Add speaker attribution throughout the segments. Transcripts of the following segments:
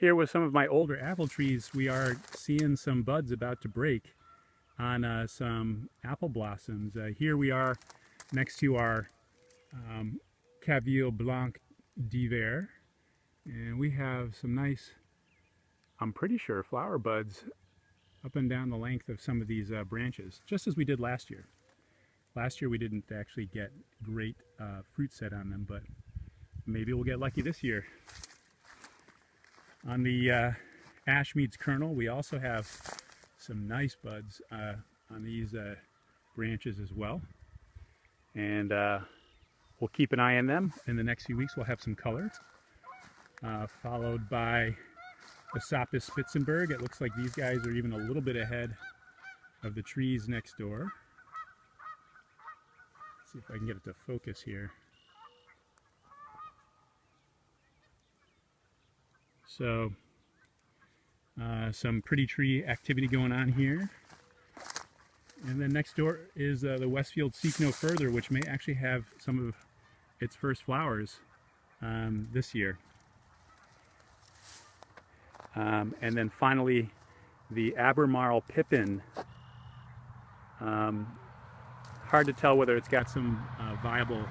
Speaker 1: Here with some of my older apple trees, we are seeing some buds about to break on some apple blossoms. Here we are next to our Caville Blanc d'Hiver, and we have some nice, I'm pretty sure, flower buds up and down the length of some of these branches, just as we did last year. Last year we didn't actually get great fruit set on them, but maybe we'll get lucky this year. On the Ashmead's kernel, we also have some nice buds on these branches as well. And we'll keep an eye on them. In the next few weeks we'll have some color. Followed by Asopus Spitzenberg. It looks like these guys are even a little bit ahead of the trees next door. Let's see if I can get it to focus here. So some pretty tree activity going on here. And then next door is the Westfield Seek No Further, which may actually have some of its first flowers this year. And then finally the Albemarle Pippin. Hard to tell whether it's got some viable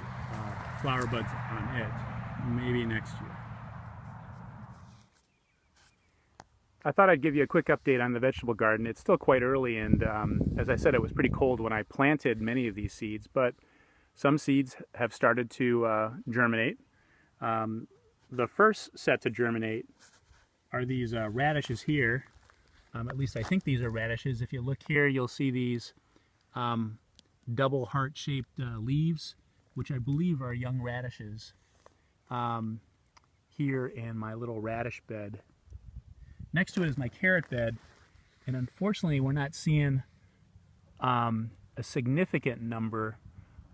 Speaker 1: flower buds on it. Maybe next year. I thought I'd give you a quick update on the vegetable garden. It's still quite early, and as I said, it was pretty cold when I planted many of these seeds, but some seeds have started to germinate. The first set to germinate are these radishes here. At least I think these are radishes. If you look here, you'll see these double heart-shaped leaves, which I believe are young radishes, here in my little radish bed. Next to it is my carrot bed, and unfortunately we're not seeing a significant number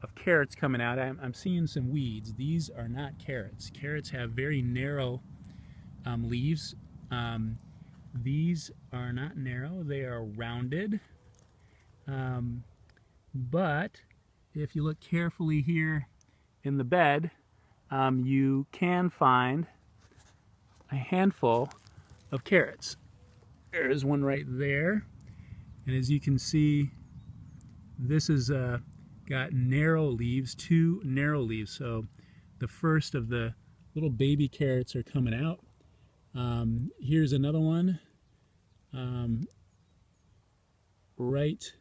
Speaker 1: of carrots coming out. I'm seeing some weeds. These are not carrots. Carrots have very narrow leaves. These are not narrow, they are rounded. But if you look carefully here in the bed, you can find a handful of carrots. There's one right there, and as you can see, this has got narrow leaves, 2 narrow leaves, so the first of the little baby carrots are coming out. Here's another one right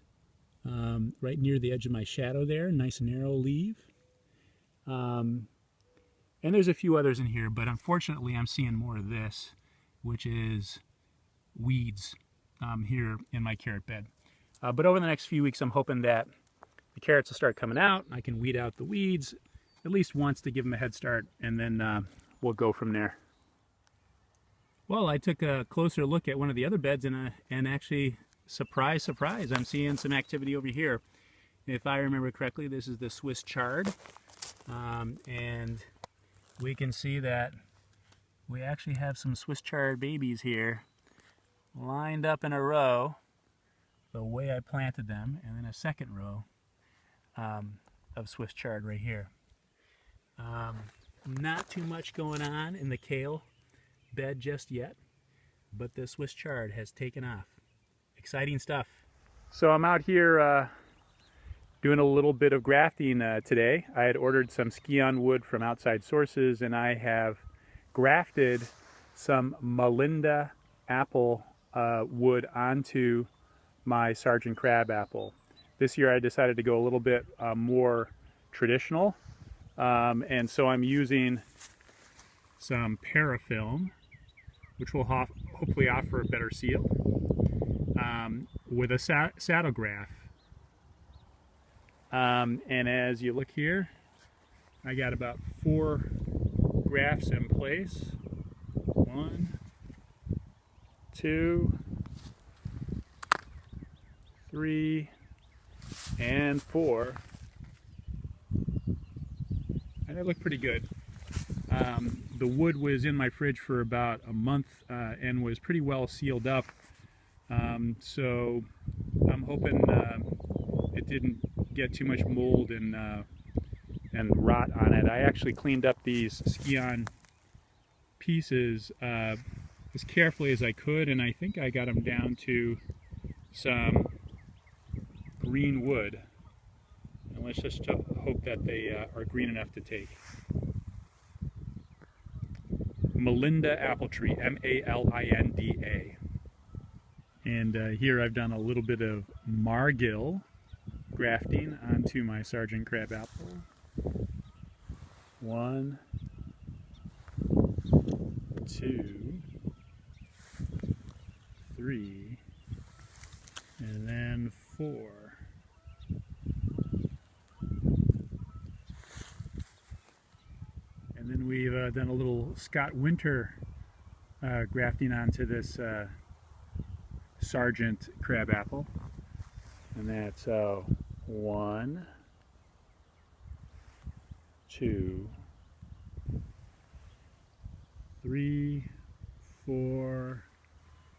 Speaker 1: near the edge of my shadow there, nice narrow leaf. And there's a few others in here, but unfortunately I'm seeing more of this, which is weeds here in my carrot bed. But over the next few weeks I'm hoping that the carrots will start coming out. I can weed out the weeds at least once to give them a head start, and then we'll go from there. Well, I took a closer look at one of the other beds, and actually, surprise, surprise, I'm seeing some activity over here. If I remember correctly, this is the Swiss chard, and we can see that we actually have some Swiss chard babies here lined up in a row the way I planted them, and then a second row of Swiss chard right here. Not too much going on in the kale bed just yet, but the Swiss chard has taken off. Exciting stuff. So I'm out here doing a little bit of grafting today. I had ordered some ski-on wood from outside sources, and I have grafted some Melinda apple wood onto my Sergeant Crab apple. This year I decided to go a little bit more traditional, and so I'm using some parafilm, which will hopefully offer a better seal, with a saddle graft. And as you look here, I got about 4 grafts in place. 1, 2, 3, and 4. And they look pretty good. The wood was in my fridge for about a month and was pretty well sealed up. So I'm hoping it didn't get too much mold and rot on it. I actually cleaned up these ski-on pieces as carefully as I could, and I think I got them down to some green wood. And let's just hope that they are green enough to take. Malinda apple tree, M-A-L-I-N-D-A. And here I've done a little bit of margil grafting onto my Sergeant Crab apple. 1, 2, 3, and then 4. And then we've done a little Scott Winter grafting onto this Sergeant Crab apple. And that's 1, 2, 3, 4,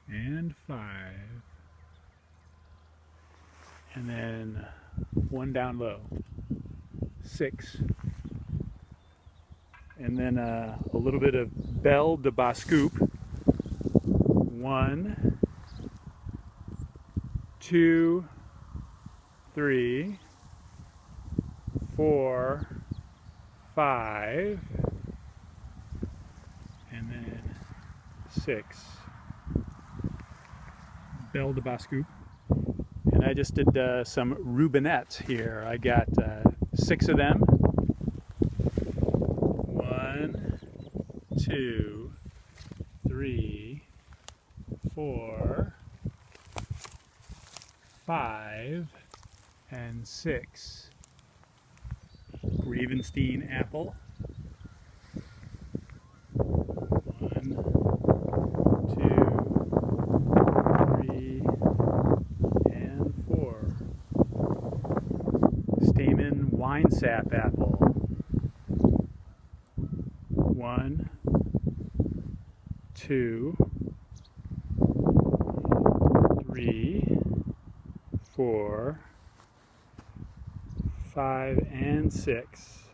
Speaker 1: and 5. And then 1 down low, 6. And then a little bit of Belle de Bascoup. 1, 2, 3, 4, 5, and then 6. Belle de Bascoup. And I just did some rubinettes here. I got 6 of them. 1, 2, 3, 4, 5, and 6. Gravenstein apple. 1, 2, 3, and 4. Stamen winesap apple. 1, 2, 3, 4, 5, and 6.